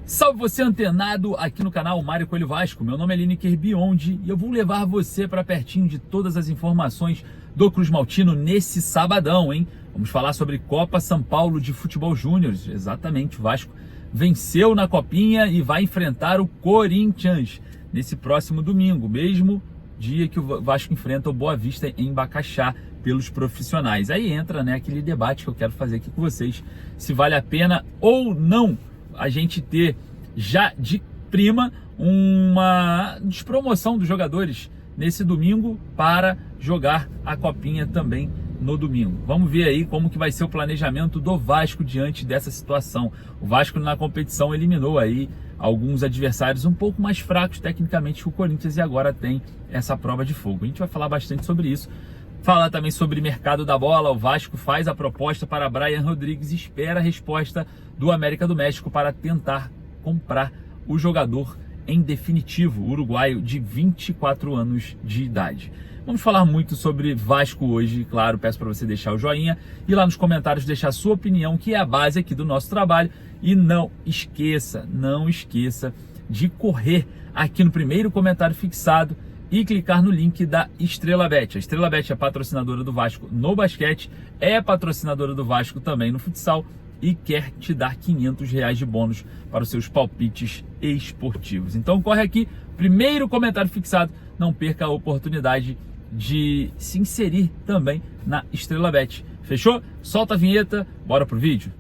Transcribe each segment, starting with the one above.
Salve você antenado aqui no canal Mário Coelho Vasco. Meu nome é Lineker Biondi e eu vou levar você para pertinho de todas as informações do Cruz Maltino nesse sabadão, hein? Vamos falar sobre Copa São Paulo de Futebol Júnior. Exatamente, o Vasco venceu na Copinha e vai enfrentar o Corinthians nesse próximo domingo, mesmo dia que o Vasco enfrenta o Boa Vista em Bacaxá pelos profissionais. Aí entra, né, aquele debate que eu quero fazer aqui com vocês, se vale a pena ou não a gente ter já de prima uma despromoção dos jogadores nesse domingo para jogar a Copinha também no domingo. Vamos ver aí como que vai ser o planejamento do Vasco diante dessa situação. O Vasco na competição eliminou aí alguns adversários um pouco mais fracos tecnicamente que o Corinthians e agora tem essa prova de fogo. A gente vai falar bastante sobre isso. Falar também sobre mercado da bola. O Vasco faz a proposta para Brian Rodrigues e espera a resposta do América do México para tentar comprar o jogador em definitivo, o uruguaio de 24 anos de idade. Vamos falar muito sobre Vasco hoje, claro, peço para você deixar o joinha e lá nos comentários deixar a sua opinião, que é a base aqui do nosso trabalho. E não esqueça de correr aqui no primeiro comentário fixado e clicar no link da Estrela Bet. A Estrela Bet é patrocinadora do Vasco no basquete, é patrocinadora do Vasco também no futsal e quer te dar R$500 de bônus para os seus palpites esportivos. Então corre aqui, primeiro comentário fixado, não perca a oportunidade de se inserir também na Estrela Bet. Fechou? Solta a vinheta, bora pro vídeo.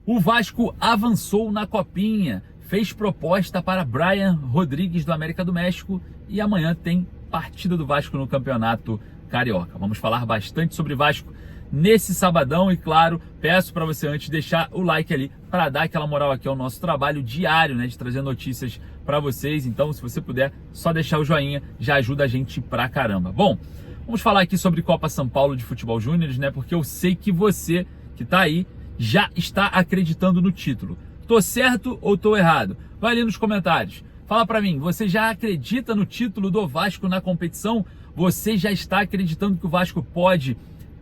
O Vasco avançou na Copinha, fez proposta para Brian Rodrigues do América do México e amanhã tem partida do Vasco no Campeonato Carioca. Vamos falar bastante sobre Vasco nesse sabadão e, claro, peço para você antes deixar o like ali para dar aquela moral aqui ao nosso trabalho diário, né, de trazer notícias para vocês. Então, se você puder, só deixar o joinha, já ajuda a gente pra caramba. Bom, vamos falar aqui sobre Copa São Paulo de Futebol Júnior, né, porque eu sei que você que está aí já está acreditando no título. Tô certo ou tô errado? Vai ali nos comentários. Fala pra mim, você já acredita no título do Vasco na competição? Você já está acreditando que o Vasco pode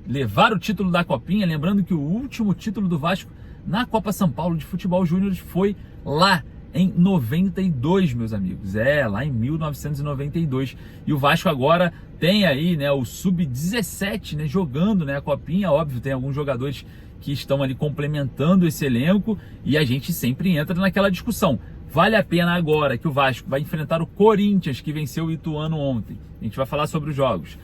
levar o título da Copinha? Lembrando que o último título do Vasco na Copa São Paulo de Futebol Júnior foi lá em 92, meus amigos. Lá em 1992. E o Vasco agora tem aí, né, o Sub-17, né, jogando, né, a Copinha. Óbvio, tem alguns jogadores que estão ali complementando esse elenco e a gente sempre entra naquela discussão. Vale a pena agora que o Vasco vai enfrentar o Corinthians, que venceu o Ituano ontem? A gente vai falar sobre os jogos.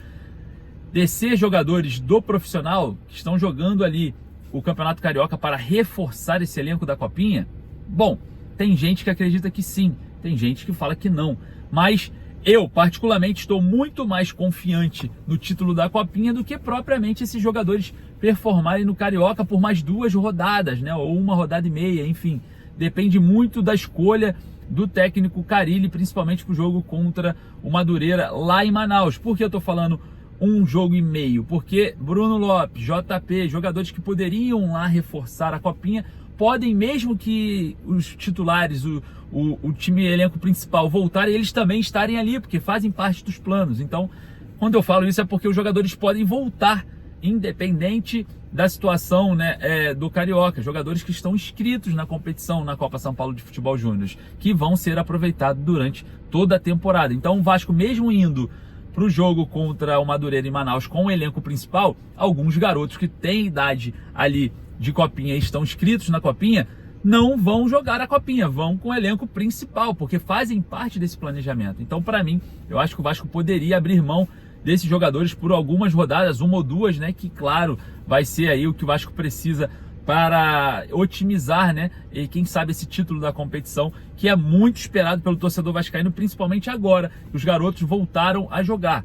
Descer jogadores do profissional que estão jogando ali o Campeonato Carioca para reforçar esse elenco da Copinha? Bom, tem gente que acredita que sim, tem gente que fala que não. Mas eu, particularmente, estou muito mais confiante no título da Copinha do que propriamente esses jogadores performarem no Carioca por mais 2 rodadas, né? Ou 1 rodada e meia, enfim. Depende muito da escolha do técnico Carille, principalmente para o jogo contra o Madureira lá em Manaus. Por que eu estou falando 1 jogo e meio? Porque Bruno Lopes, JP, jogadores que poderiam lá reforçar a Copinha, podem, mesmo que os titulares, o time elenco principal voltarem, eles também estarem ali, porque fazem parte dos planos. Então, quando eu falo isso é porque os jogadores podem voltar, independente da situação, né, do Carioca. Jogadores que estão inscritos na competição, na Copa São Paulo de Futebol Júnior, que vão ser aproveitados durante toda a temporada. Então, o Vasco, mesmo indo para o jogo contra o Madureira em Manaus com o elenco principal, alguns garotos que têm idade ali de Copinha e estão inscritos na Copinha, não vão jogar a Copinha, vão com o elenco principal, porque fazem parte desse planejamento. Então, para mim, eu acho que o Vasco poderia abrir mão desses jogadores por algumas rodadas, 1 ou 2, né, que, claro, vai ser aí o que o Vasco precisa para otimizar, né, e quem sabe esse título da competição, que é muito esperado pelo torcedor vascaíno, principalmente agora que os garotos voltaram a jogar.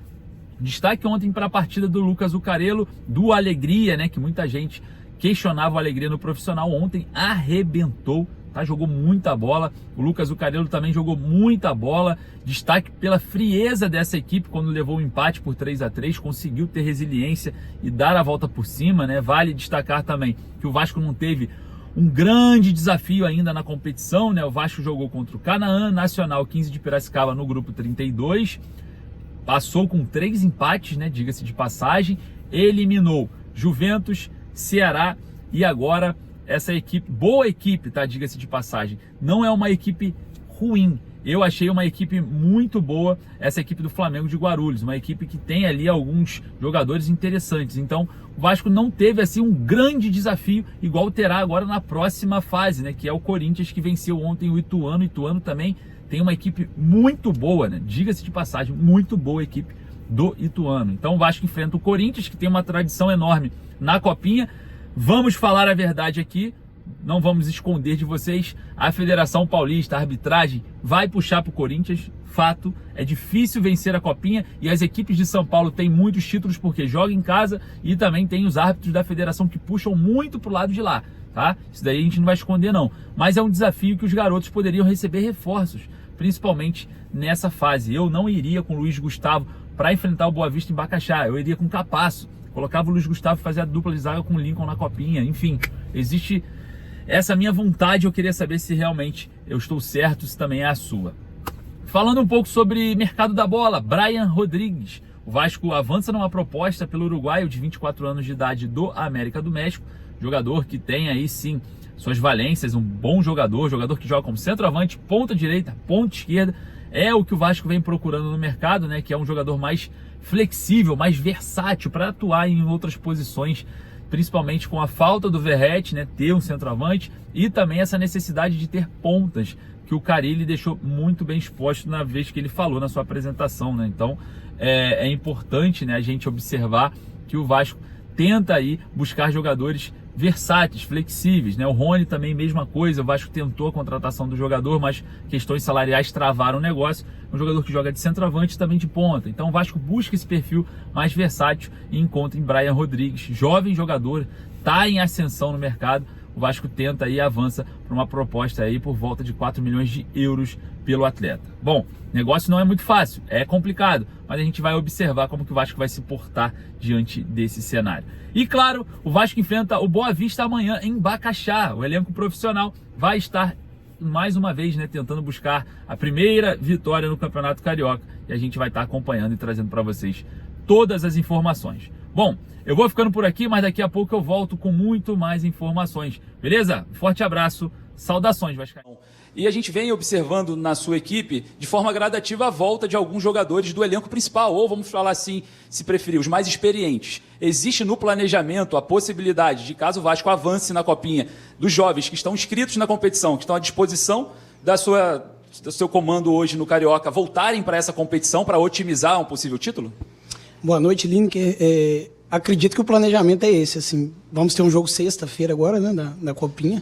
Destaque ontem para a partida do Lucas Zucarello, do Alegria, né, que muita gente questionava o Alegria no profissional, ontem arrebentou, tá? Jogou muita bola. O Lucas Zucarello também jogou muita bola. Destaque pela frieza dessa equipe quando levou o empate por 3-3, conseguiu ter resiliência e dar a volta por cima, né? Vale destacar também que o Vasco não teve um grande desafio ainda na competição, né? O Vasco jogou contra o Canaã, Nacional 15 de Piracicaba no grupo 32, passou com 3 empates, né? Diga-se de passagem, eliminou Juventus, Ceará e agora essa equipe, boa equipe, tá? Diga-se de passagem, não é uma equipe ruim. Eu achei uma equipe muito boa, essa equipe do Flamengo de Guarulhos, uma equipe que tem ali alguns jogadores interessantes. Então, o Vasco não teve assim um grande desafio, igual terá agora na próxima fase, né? Que é o Corinthians, que venceu ontem o Ituano. O Ituano também tem uma equipe muito boa, né? Diga-se de passagem, muito boa equipe do Ituano. Então, o Vasco enfrenta o Corinthians, que tem uma tradição enorme na Copinha. Vamos falar a verdade aqui. Não vamos esconder de vocês, a Federação Paulista, a arbitragem, vai puxar para o Corinthians, fato, é difícil vencer a Copinha e as equipes de São Paulo têm muitos títulos porque jogam em casa e também tem os árbitros da Federação que puxam muito para o lado de lá, tá? Isso daí a gente não vai esconder não, mas é um desafio que os garotos poderiam receber reforços, principalmente nessa fase. Eu não iria com o Luiz Gustavo para enfrentar o Boa Vista em Bacaxá, eu iria com o Capasso, colocava o Luiz Gustavo e fazia a dupla de zaga com o Lincoln na Copinha, enfim, existe essa minha vontade. Eu queria saber se realmente eu estou certo, se também é a sua. Falando um pouco sobre mercado da bola, Brian Rodrigues. O Vasco avança numa proposta pelo uruguaio de 24 anos de idade do América do México, jogador que tem aí sim suas valências, um bom jogador, jogador que joga como centroavante, ponta direita, ponta esquerda, é o que o Vasco vem procurando no mercado, né? Que é um jogador mais flexível, mais versátil para atuar em outras posições, principalmente com a falta do Verratti, né, ter um centroavante e também essa necessidade de ter pontas, que o Carille deixou muito bem exposto na vez que ele falou na sua apresentação, né? Então é importante, né, a gente observar que o Vasco tenta aí buscar jogadores versáteis, flexíveis, né? O Rony também, mesma coisa, o Vasco tentou a contratação do jogador, mas questões salariais travaram o negócio. Um jogador que joga de centroavante e também de ponta. Então o Vasco busca esse perfil mais versátil e encontra em Brian Rodrigues, jovem jogador, está em ascensão no mercado. O Vasco tenta e avança para uma proposta aí por volta de 4 milhões de euros pelo atleta. Bom, negócio não é muito fácil, é complicado, mas a gente vai observar como que o Vasco vai se portar diante desse cenário. E claro, o Vasco enfrenta o Boa Vista amanhã em Bacaxá. O elenco profissional vai estar mais uma vez, né, tentando buscar a primeira vitória no Campeonato Carioca, e a gente vai estar acompanhando e trazendo para vocês todas as informações. Bom, eu vou ficando por aqui, mas daqui a pouco eu volto com muito mais informações, beleza? Forte abraço, saudações vascaínos. E a gente vem observando na sua equipe, de forma gradativa, a volta de alguns jogadores do elenco principal, ou vamos falar assim, se preferir, os mais experientes. Existe no planejamento a possibilidade de, caso o Vasco avance na Copinha, dos jovens que estão inscritos na competição, que estão à disposição do seu comando hoje no Carioca, voltarem para essa competição para otimizar um possível título? Boa noite, Lineker. Acredito que o planejamento é esse. Assim, vamos ter um jogo sexta-feira agora, né, da Copinha.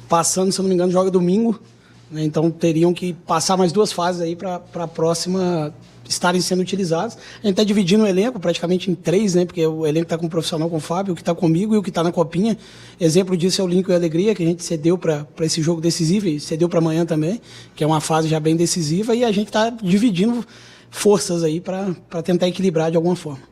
Passando, se eu não me engano, joga domingo. Né, então teriam que passar mais 2 fases aí para a próxima estarem sendo utilizadas. A gente está dividindo o elenco praticamente em 3, né? Porque o elenco está com o profissional, com o Fábio, o que está comigo e o que está na Copinha. Exemplo disso é o Lincoln e a Alegria, que a gente cedeu para esse jogo decisivo e cedeu para amanhã também, que é uma fase já bem decisiva, e a gente está dividindo forças aí para tentar equilibrar de alguma forma.